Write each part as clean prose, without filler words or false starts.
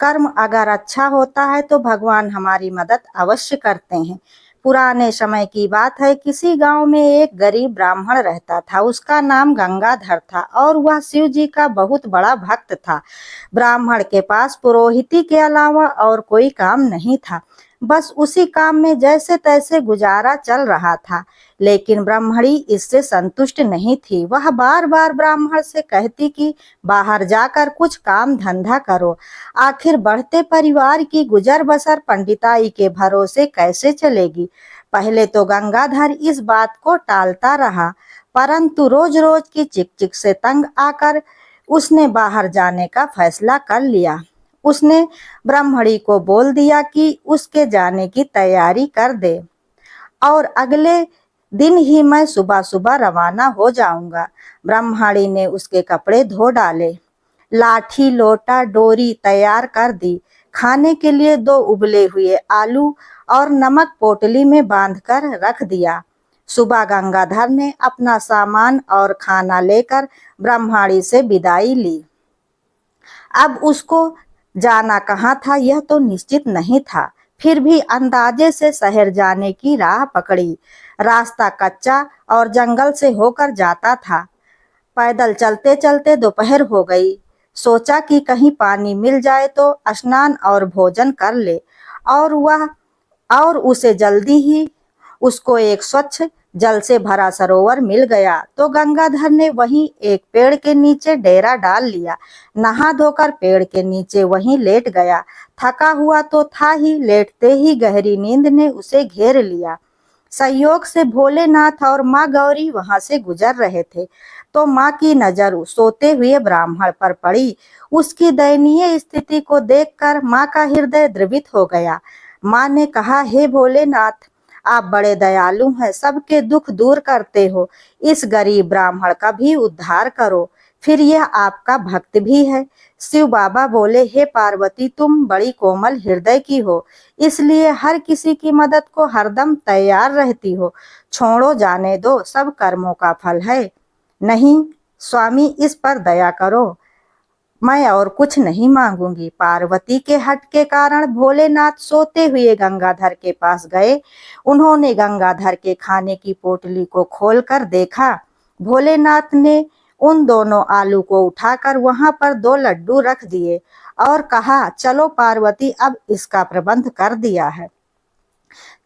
कर्म अगर अच्छा होता है तो भगवान हमारी मदद अवश्य करते हैं। पुराने समय की बात है, किसी गांव में एक गरीब ब्राह्मण रहता था। उसका नाम गंगाधर था और वह शिव जी का बहुत बड़ा भक्त था। ब्राह्मण के पास पुरोहिती के अलावा और कोई काम नहीं था। बस उसी काम में जैसे तैसे गुजारा चल रहा था। लेकिन ब्राह्मणी इससे संतुष्ट नहीं थी। वह बार बार ब्राह्मण से कहती कि बाहर जाकर कुछ काम धंधा करो। आखिर बढ़ते परिवार की गुजर बसर पंडिताई के भरोसे कैसे चलेगी। पहले तो गंगाधर इस बात को टालता रहा, परंतु रोज रोज की चिक से तंग आकर उसने बाहर जाने का फैसला कर लिया। उसने ब्राह्मणी को बोल दिया कि उसके जाने की तैयारी कर दे और अगले दिन ही मैं सुबह सुबह रवाना हो जाऊंगा। ब्राह्मणी ने उसके कपड़े धो डाले, लाठी लोटा डोरी तैयार कर दी। खाने के लिए 2 उबले हुए आलू और नमक पोटली में बांधकर रख दिया। सुबह गंगाधर ने अपना सामान और खाना लेकर ब्राह्मणी से विदाई ली। अब उसको जाना कहाँ था यह तो निश्चित नहीं था, फिर भी अंदाजे से शहर जाने की राह पकड़ी। रास्ता कच्चा और जंगल से होकर जाता था। पैदल चलते चलते दोपहर हो गई। सोचा कि कहीं पानी मिल जाए तो स्नान और भोजन कर ले। और उसे जल्दी ही उसको एक स्वच्छ जल से भरा सरोवर मिल गया तो गंगाधर ने वहीं एक पेड़ के नीचे डेरा डाल लिया। नहा धोकर पेड़ के नीचे वहीं लेट गया। थका हुआ तो था ही, लेटते ही गहरी नींद ने उसे घेर लिया। संयोग से भोलेनाथ और माँ गौरी वहां से गुजर रहे थे तो माँ की नजर सोते हुए ब्राह्मण पर पड़ी। उसकी दयनीय स्थिति को देखकर माँ का हृदय द्रवित हो गया। माँ ने कहा, हे भोलेनाथ, आप बड़े दयालु हैं, सबके दुख दूर करते हो। इस गरीब ब्राह्मण का भी उद्धार करो, फिर यह आपका भक्त भी है। शिव बाबा बोले, हे पार्वती, तुम बड़ी कोमल हृदय की हो, इसलिए हर किसी की मदद को हरदम तैयार रहती हो। छोड़ो, जाने दो, सब कर्मों का फल है। नहीं स्वामी, इस पर दया करो, मैं और कुछ नहीं मांगूंगी। पार्वती के हट के कारण भोलेनाथ सोते हुए गंगाधर के पास गए। उन्होंने गंगाधर के खाने की पोटली को खोलकर देखा। भोलेनाथ ने उन दोनों आलू को उठाकर वहां पर 2 लड्डू रख दिए और कहा, चलो पार्वती, अब इसका प्रबंध कर दिया है।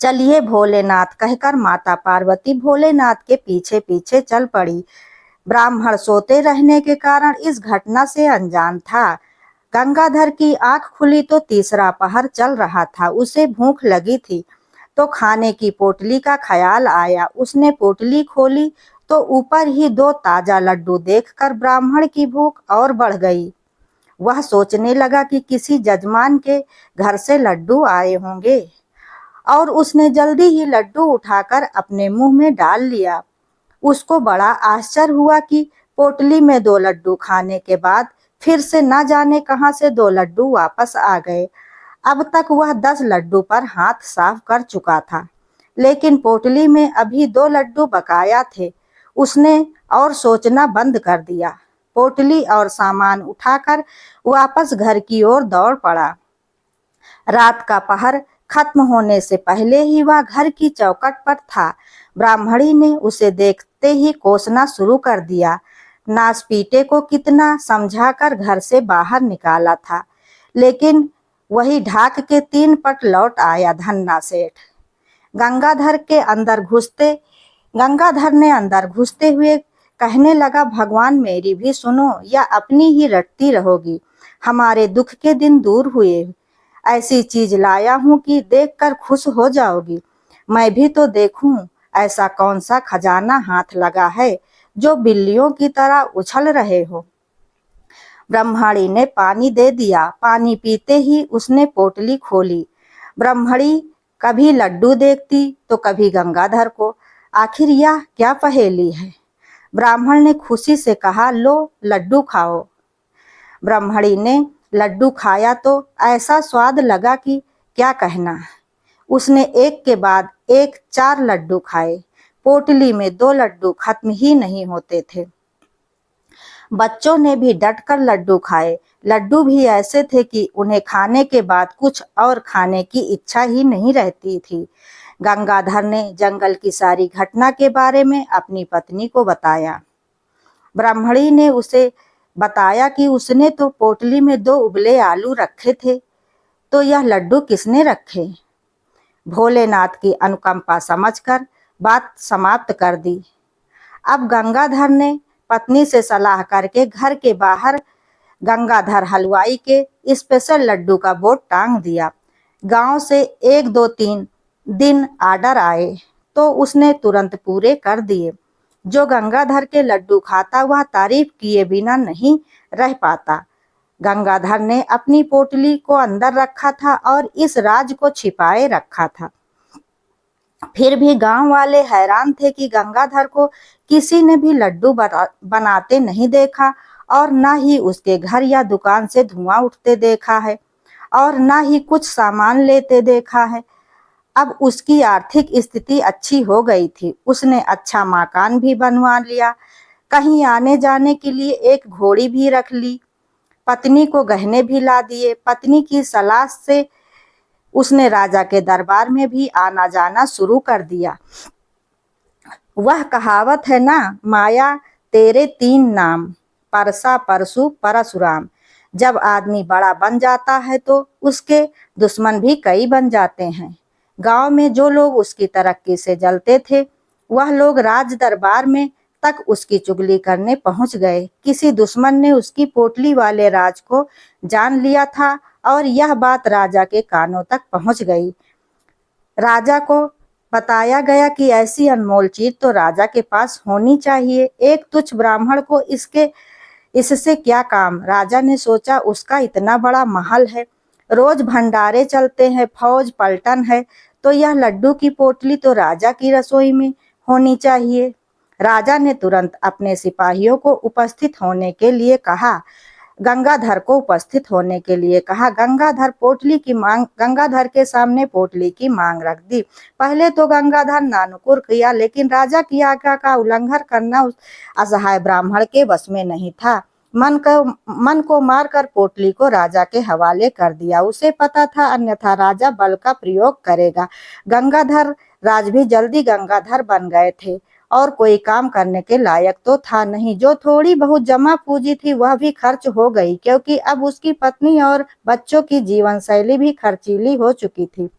चलिए भोलेनाथ कहकर माता पार्वती भोलेनाथ के पीछे पीछे चल पड़ी। ब्राह्मण सोते रहने के कारण इस घटना से अनजान था। गंगाधर की आंख खुली तो तीसरा पहर चल रहा था। उसे भूख लगी थी तो खाने की पोटली का ख्याल आया। उसने पोटली खोली तो ऊपर ही 2 ताजा लड्डू देखकर ब्राह्मण की भूख और बढ़ गई। वह सोचने लगा कि किसी जजमान के घर से लड्डू आए होंगे और उसने जल्दी ही लड्डू उठाकर अपने मुंह में डाल लिया। उसको बड़ा आश्चर्य हुआ कि पोटली में 2 लड्डू खाने के बाद फिर से न जाने कहां से 2 लड्डू वापस आ गए। अब तक वह 10 लड्डू पर हाथ साफ कर चुका था, लेकिन पोटली में अभी 2 लड्डू बकाया थे। उसने और सोचना बंद कर दिया। पोटली और सामान उठाकर वापस घर की ओर दौड़ पड़ा। रात का पहर खत्म होने से पहले ही वह घर की चौखट पर था। ब्राह्मणी ने उसे देखते ही कोसना शुरू कर दिया। नासपीटे को कितना समझाकर घर से बाहर निकाला था, लेकिन वही ढाक के 3 पट लौट आया धन्ना सेठ। गंगाधर ने अंदर घुसते हुए कहने लगा, भगवान मेरी भी सुनो या अपनी ही रटती रहोगी। हमारे दुख के दिन दूर हुए। ऐसी चीज लाया हूं कि देखकर खुश हो जाओगी। मैं भी तो देखूं ऐसा कौन सा खजाना हाथ लगा है जो बिल्लियों की तरह उछल रहे हो। ब्राह्मणी ने पानी दे दिया। पानी पीते ही उसने पोटली खोली। ब्राह्मणी कभी लड्डू देखती तो कभी गंगाधर को। आखिर यह क्या पहेली है। ब्राह्मण ने खुशी से कहा, लो लड्डू खाओ। ब्राह्मणी ने लड्डू खाया तो ऐसा स्वाद लगा कि क्या कहना। उसने एक के बाद एक 4 लड्डू खाए। पोटली में 2 लड्डू खत्म ही नहीं होते थे। बच्चों ने भी डटकर लड्डू खाए। लड्डू भी ऐसे थे कि उन्हें खाने के बाद कुछ और खाने की इच्छा ही नहीं रहती थी। गंगाधर ने जंगल की सारी घटना के बारे में अपनी पत्नी को बताया। ब्राह्मणी ने उसे बताया कि उसने तो पोटली में 2 उबले आलू रखे थे, तो यह लड्डू किसने रखे? भोलेनाथ की अनुकंपा समझकर बात समाप्त कर दी। अब गंगाधर ने पत्नी से सलाह करके घर के बाहर गंगाधर हलवाई के स्पेशल लड्डू का बोर्ड टांग दिया। गांव से 1, 2, 3 दिन आर्डर आए तो उसने तुरंत पूरे कर दिए। जो गंगाधर के लड्डू खाता वह तारीफ किए बिना नहीं रह पाता। गंगाधर ने अपनी पोटली को अंदर रखा था और इस राज को छिपाए रखा था। फिर भी गांव वाले हैरान थे कि गंगाधर को किसी ने भी लड्डू बनाते नहीं देखा और न ही उसके घर या दुकान से धुआं उठते देखा है और न ही कुछ सामान लेते देखा है। अब उसकी आर्थिक स्थिति अच्छी हो गई थी। उसने अच्छा मकान भी बनवा लिया, कहीं आने जाने के लिए एक घोड़ी भी रख ली, पत्नी को गहने भी ला दिए। पत्नी की सलाह से उसने राजा के दरबार में भी आना जाना शुरू कर दिया। वह कहावत है ना, माया तेरे 3 नाम, परसा परसु परशुराम। जब आदमी बड़ा बन जाता है तो उसके दुश्मन भी कई बन जाते हैं। गांव में जो लोग उसकी तरक्की से जलते थे वह लोग राज दरबार में तक उसकी चुगली करने पहुंच गए। किसी दुश्मन ने उसकी पोटली वाले राज को जान लिया था और यह बात राजा के कानों तक पहुंच गई। राजा को बताया गया कि ऐसी अनमोल चीज तो राजा के पास होनी चाहिए। एक तुच्छ ब्राह्मण को इससे क्या काम? राजा ने सोचा, उसका इतना बड़ा महल है, रोज भंडारे चलते हैं, फौज पलटन है, तो यह लड्डू की पोटली तो राजा की रसोई में होनी चाहिए। राजा ने तुरंत अपने सिपाहियों को उपस्थित होने के लिए कहा। गंगाधर को उपस्थित होने के लिए कहा। गंगाधर के सामने पोटली की मांग रख दी। पहले तो गंगाधर नानुकुर किया, लेकिन राजा की आज्ञा का उल्लंघन करना उस असहाय ब्राह्मण के वश में नहीं था। मन को मारकर पोटली को राजा के हवाले कर दिया। उसे पता था अन्यथा राजा बल का प्रयोग करेगा। गंगाधर राज भी जल्दी गंगाधर बन गए थे और कोई काम करने के लायक तो था नहीं। जो थोड़ी बहुत जमा पूंजी थी वह भी खर्च हो गई, क्योंकि अब उसकी पत्नी और बच्चों की जीवन शैली भी खर्चीली हो चुकी थी।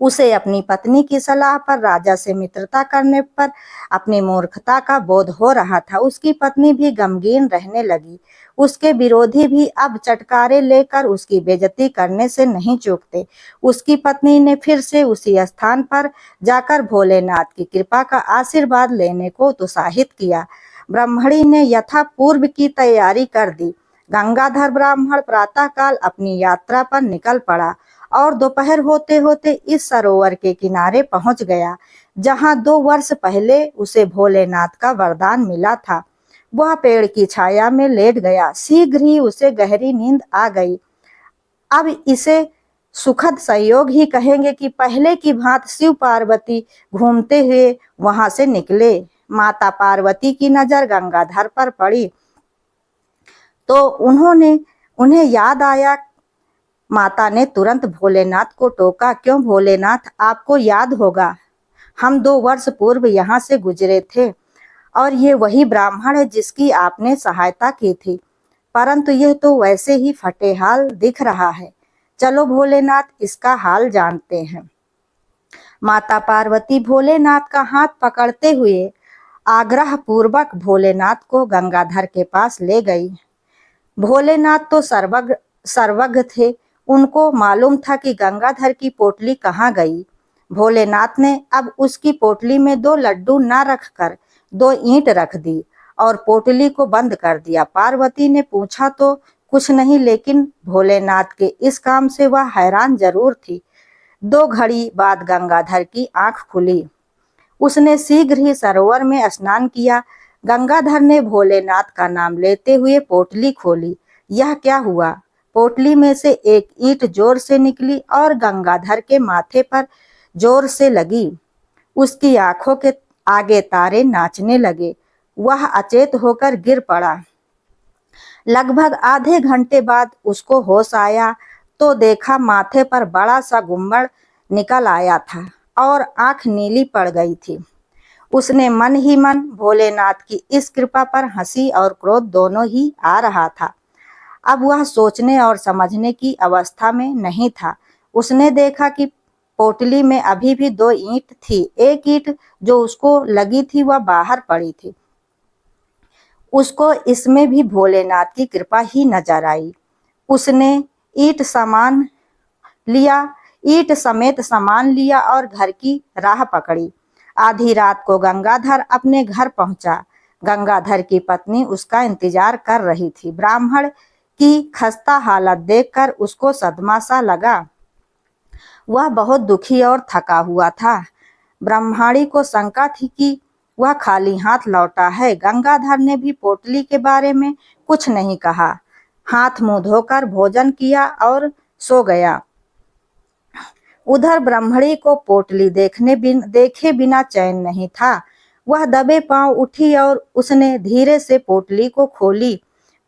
उसे अपनी पत्नी की सलाह पर राजा से मित्रता करने पर अपनी मूर्खता का बोध हो रहा था। उसकी पत्नी भी गमगीन रहने लगी। उसके विरोधी भी अब चटकारे लेकर उसकी बेइज्जती करने से नहीं चूकते। उसकी पत्नी ने फिर से उसी स्थान पर जाकर भोलेनाथ की कृपा का आशीर्वाद लेने को उत्साहित किया। ब्राह्मणी ने यथापूर्व की तैयारी कर दी। गंगाधर ब्राह्मण प्रातःकाल अपनी यात्रा पर निकल पड़ा और दोपहर होते होते इस सरोवर के किनारे पहुंच गया, जहां 2 वर्ष पहले उसे भोलेनाथ का वरदान मिला था। वह पेड़ की छाया में लेट गया। शीघ्र ही उसे गहरी नींद आ गई। अब इसे सुखद संयोग ही कहेंगे कि पहले की भांति शिव पार्वती घूमते हुए वहां से निकले। माता पार्वती की नजर गंगाधर पर पड़ी तो उन्हें याद आया। माता ने तुरंत भोलेनाथ को टोका, क्यों भोलेनाथ, आपको याद होगा हम 2 वर्ष पूर्व यहाँ से गुजरे थे और ये वही ब्राह्मण है जिसकी आपने सहायता की थी, परंतु यह तो वैसे ही फटेहाल दिख रहा है। चलो भोलेनाथ, इसका हाल जानते हैं। माता पार्वती भोलेनाथ का हाथ पकड़ते हुए आग्रह पूर्वक भोलेनाथ को गंगाधर के पास ले गई। भोलेनाथ तो सर्वज्ञ थे। उनको मालूम था कि गंगाधर की पोटली कहाँ गई। भोलेनाथ ने अब उसकी पोटली में 2 लड्डू न रखकर 2 ईंट रख दी और पोटली को बंद कर दिया। पार्वती ने पूछा तो कुछ नहीं, लेकिन भोलेनाथ के इस काम से वह हैरान जरूर थी। 2 घड़ी बाद गंगाधर की आंख खुली। उसने शीघ्र ही सरोवर में स्नान किया। गंगाधर ने भोलेनाथ का नाम लेते हुए पोटली खोली। यह क्या हुआ? पोटली में से एक ईंट जोर से निकली और गंगाधर के माथे पर जोर से लगी। उसकी आंखों के आगे तारे नाचने लगे। वह अचेत होकर गिर पड़ा। लगभग आधे घंटे बाद उसको होश आया तो देखा माथे पर बड़ा सा गुम्बद निकल आया था और आंख नीली पड़ गई थी। उसने मन ही मन भोलेनाथ की इस कृपा पर हंसी और क्रोध दोनों ही आ रहा था। अब वह सोचने और समझने की अवस्था में नहीं था। उसने देखा कि पोटली में अभी भी 2 ईंट थी। एक ईंट जो उसको लगी थी वह बाहर पड़ी थी। उसको इसमें भी भोलेनाथ की कृपा ही नजर आई। उसने ईंट समेत सामान लिया और घर की राह पकड़ी। आधी रात को गंगाधर अपने घर पहुंचा। गंगाधर की पत्नी उसका इंतजार कर रही थी। ब्राह्मण की खस्ता हालत देखकर उसको सदमा सा लगा। वह बहुत दुखी और थका हुआ था। ब्रह्माणी को शंका थी कि वह खाली हाथ लौटा है। गंगाधर ने भी पोटली के बारे में कुछ नहीं कहा। हाथ मुंह धोकर भोजन किया और सो गया। उधर ब्रह्मणी को पोटली देखे बिना चैन नहीं था। वह दबे पांव उठी और उसने धीरे से पोटली को खोली।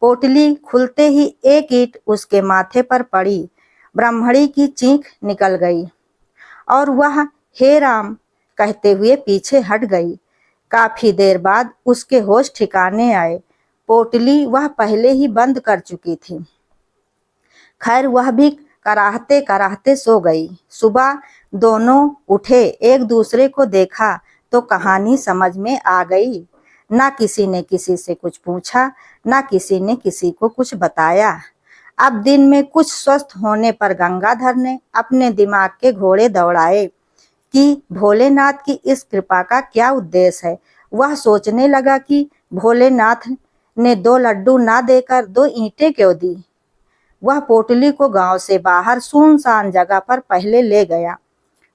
पोटली खुलते ही एक ईंट उसके माथे पर पड़ी। ब्रह्मणी की चीख निकल गई और वह हे राम कहते हुए पीछे हट गई। काफी देर बाद उसके होश ठिकाने आए। पोटली वह पहले ही बंद कर चुकी थी। खैर वह भी कराहते कराहते सो गई। सुबह दोनों उठे, एक दूसरे को देखा तो कहानी समझ में आ गई। ना किसी ने किसी से कुछ पूछा, ना किसी ने किसी को कुछ बताया। अब दिन में कुछ स्वस्थ होने पर गंगाधर ने अपने दिमाग के घोड़े दौड़ाए कि भोलेनाथ की इस कृपा का क्या उद्देश्य है। वह सोचने लगा कि भोलेनाथ ने 2 लड्डू ना देकर 2 ईंटें क्यों दी। वह पोटली को गांव से बाहर सुनसान जगह पर पहले ले गया।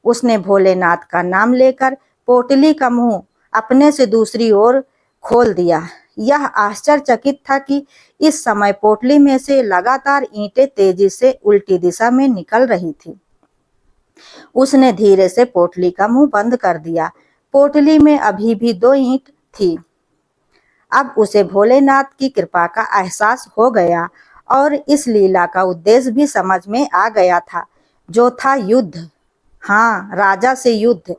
उसने भोलेनाथ का नाम लेकर पोटली का मुंह अपने से दूसरी ओर खोल दिया। यह आश्चर्यचकित था कि इस समय पोटली में से लगातार ईंटें तेजी से उल्टी दिशा में निकल रही थी। उसने धीरे से पोटली का मुंह बंद कर दिया। पोटली में अभी भी 2 ईंट थी। अब उसे भोलेनाथ की कृपा का एहसास हो गया और इस लीला का उद्देश्य भी समझ में आ गया था, जो था युद्ध। हाँ, राजा से युद्ध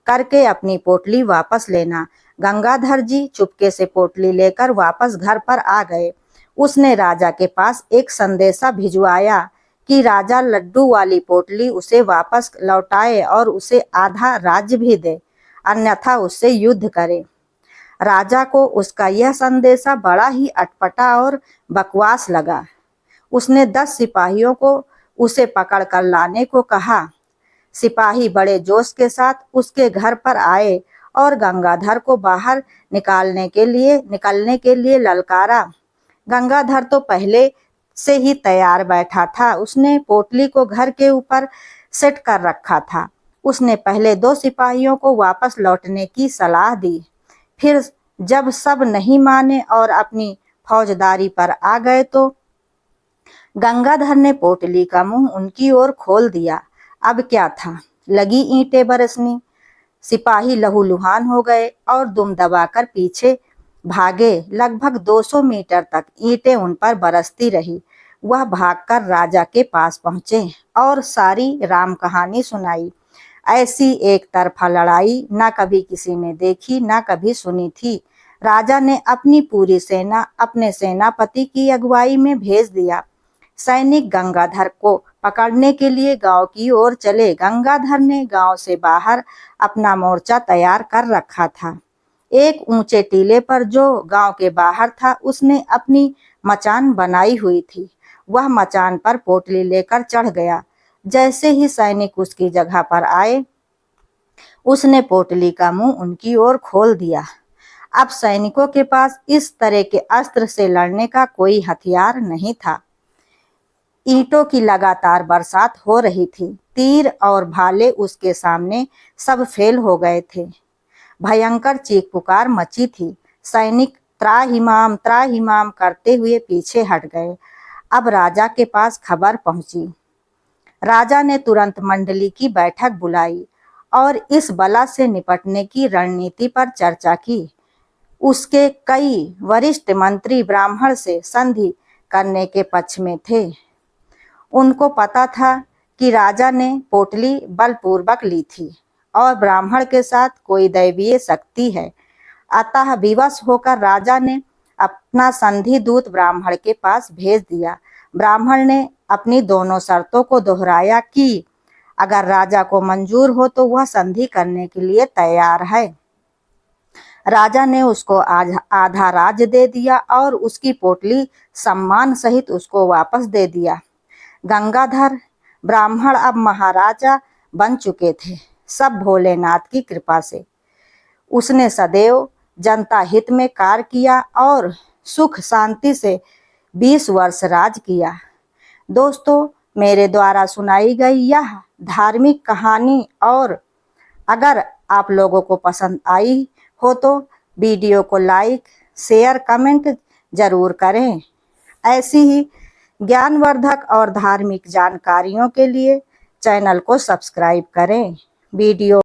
करके अपनी पोटली वापस लेना। गंगाधर जी चुपके से पोटली लेकर वापस घर पर आ गए। उसने राजा के पास एक संदेशा भिजवाया कि राजा लड्डू वाली पोटली उसे वापस लौटाए और उसे आधा राज्य भी दे, अन्यथा उससे युद्ध करे। राजा को उसका यह संदेशा बड़ा ही अटपटा और बकवास लगा। उसने 10 सिपाहियों को उसे पकड़ कर लाने को कहा। सिपाही बड़े जोश के साथ उसके घर पर आए और गंगाधर को बाहर निकलने के लिए ललकारा। गंगाधर तो पहले से ही तैयार बैठा था। उसने पोटली को घर के ऊपर सेट कर रखा था। उसने पहले 2 सिपाहियों को वापस लौटने की सलाह दी। फिर जब सब नहीं माने और अपनी फौजदारी पर आ गए तो गंगाधर ने पोटली का मुंह उनकी ओर खोल दिया। अब क्या था, लगी ईंटें बरसनी। सिपाही लहूलुहान हो गए और दुम दबाकर पीछे भागे। लगभग 200 मीटर तक ईंटें उन पर बरसती रही। वह भागकर राजा के पास पहुंचे और सारी राम कहानी सुनाई। ऐसी एक तरफा लड़ाई ना कभी किसी ने देखी, ना कभी सुनी थी। राजा ने अपनी पूरी सेना अपने सेनापति की अगुवाई में भेज दिया। सैनिक गंगाधर को पकड़ने के लिए गांव की ओर चले। गंगाधर ने गांव से बाहर अपना मोर्चा तैयार कर रखा था। एक ऊंचे टीले पर जो गांव के बाहर था, उसने अपनी मचान बनाई हुई थी। वह मचान पर पोटली लेकर चढ़ गया। जैसे ही सैनिक उसकी जगह पर आए, उसने पोटली का मुंह उनकी ओर खोल दिया। अब सैनिकों के पास इस तरह के अस्त्र से लड़ने का कोई हथियार नहीं था। ईंटों की लगातार बरसात हो रही थी। तीर और भाले उसके सामने सब फेल हो गए थे। भयंकर चीख पुकार मची थी। सैनिक त्राहिमाम करते हुए पीछे हट गए। अब राजा के पास खबर पहुंची। राजा ने तुरंत मंडली की बैठक बुलाई और इस बला से निपटने की रणनीति पर चर्चा की। उसके कई वरिष्ठ मंत्री ब्राह्मण से संधि करने के पक्ष में थे। उनको पता था कि राजा ने पोटली बलपूर्वक ली थी और ब्राह्मण के साथ कोई दैवीय शक्ति है। अतः विवश होकर राजा ने अपना संधि दूत ब्राह्मण के पास भेज दिया। ब्राह्मण ने अपनी दोनों शर्तों को दोहराया कि अगर राजा को मंजूर हो तो वह संधि करने के लिए तैयार है। राजा ने उसको आधा राज्य दे दिया और उसकी पोटली सम्मान सहित उसको वापस दे दिया। गंगाधर ब्राह्मण अब महाराजा बन चुके थे, सब भोलेनाथ की कृपा से। उसने सदैव जनता हित में कार्य किया और सुख शांति से 20 वर्ष राज किया। दोस्तों, मेरे द्वारा सुनाई गई यह धार्मिक कहानी और अगर आप लोगों को पसंद आई हो तो वीडियो को लाइक, शेयर, कमेंट जरूर करें। ऐसी ही ज्ञानवर्धक और धार्मिक जानकारियों के लिए चैनल को सब्सक्राइब करें। वीडियो